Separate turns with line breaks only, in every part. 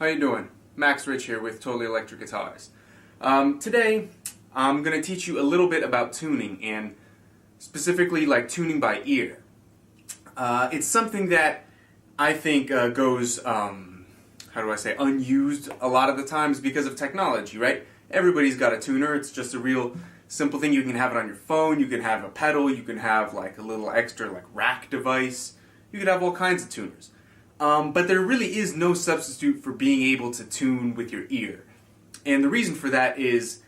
How you doing? Max Rich here with Totally Electric Guitars. Today I'm going to teach you a little bit about tuning, and specifically like tuning by ear. It's something that I think goes, unused a lot of the times because of technology, right? Everybody's got a tuner. It's just a real simple thing. You can have it on your phone, you can have a pedal, you can have like a little extra like rack device. You can have all kinds of tuners. But there really is no substitute for being able to tune with your ear. And the reason for that is,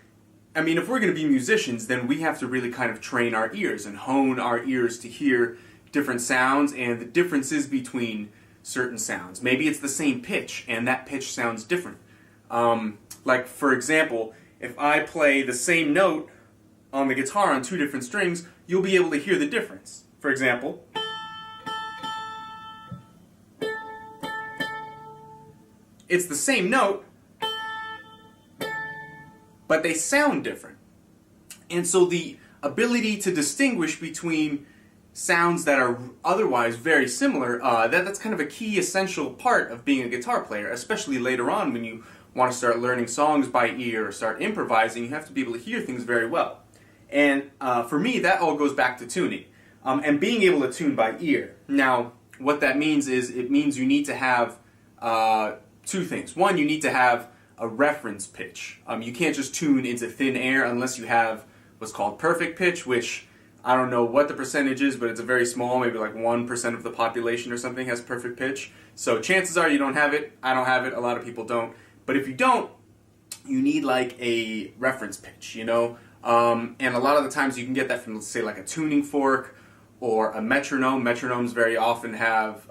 if we're going to be musicians, then we have to really kind of train our ears and hone our ears to hear different sounds and the differences between certain sounds. Maybe it's the same pitch and that pitch sounds different. Like for example, if I play the same note on the guitar on two different strings, you'll be able to hear the difference. For example, it's the same note, but they sound different. And so the ability to distinguish between sounds that are otherwise very similar, that's kind of a key essential part of being a guitar player, especially later on when you want to start learning songs by ear or start improvising. You have to be able to hear things very well. And for me, that all goes back to tuning and being able to tune by ear. Now, what that means is it means you need to have two things. One, you need to have a reference pitch. You can't just tune into thin air unless you have what's called perfect pitch, which I don't know what the percentage is, but it's a very small, maybe like 1% of the population or something has perfect pitch. So chances are you don't have it. I don't have it. A lot of people don't. But if you don't, you need like a reference pitch, you know? And a lot of the times you can get that from, let's say, like a tuning fork or a metronome. Metronomes very often have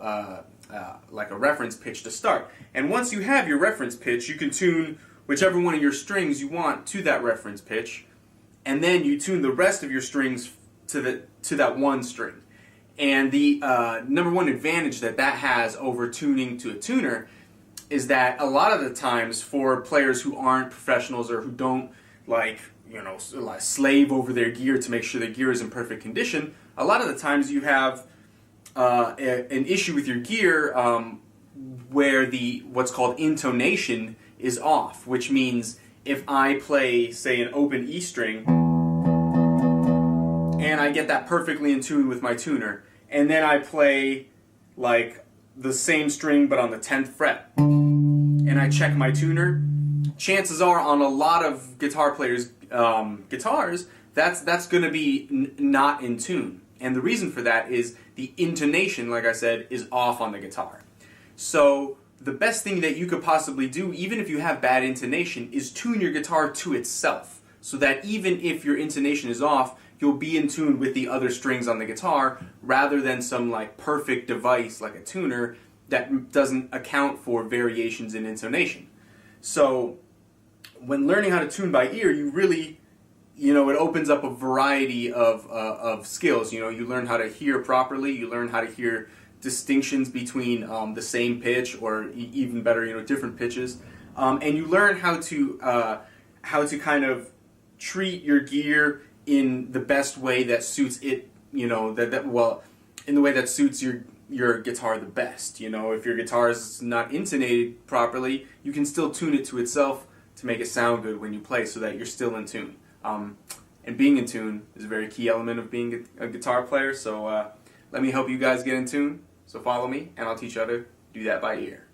like a reference pitch to start. And once you have your reference pitch, you can tune whichever one of your strings you want to that reference pitch, and then you tune the rest of your strings to that one string. And the number one advantage that has over tuning to a tuner is that a lot of the times for players who aren't professionals or who don't slave over their gear to make sure their gear is in perfect condition, a lot of the times you have an issue with your gear where what's called intonation is off, which means if I play, say, an open E string and I get that perfectly in tune with my tuner, and then I play like the same string but on the 10th fret and I check my tuner, chances are on a lot of guitar players' guitars, that's going to be not in tune. And the reason for that is the intonation, like I said, is off on the guitar. So the best thing that you could possibly do, even if you have bad intonation, is tune your guitar to itself, so that even if your intonation is off, you'll be in tune with the other strings on the guitar, rather than some like perfect device like a tuner that doesn't account for variations in intonation. So when learning how to tune by ear, you really, it opens up a variety of skills. You learn how to hear properly, you learn how to hear distinctions between the same pitch, or even better, different pitches, and you learn how to kind of treat your gear in the best way that suits it, in the way that suits your guitar the best. If your guitar is not intonated properly, you can still tune it to itself to make it sound good when you play, so that you're still in tune. And being in tune is a very key element of being a guitar player, so let me help you guys get in tune. So follow me, and I'll teach you how to do that by ear.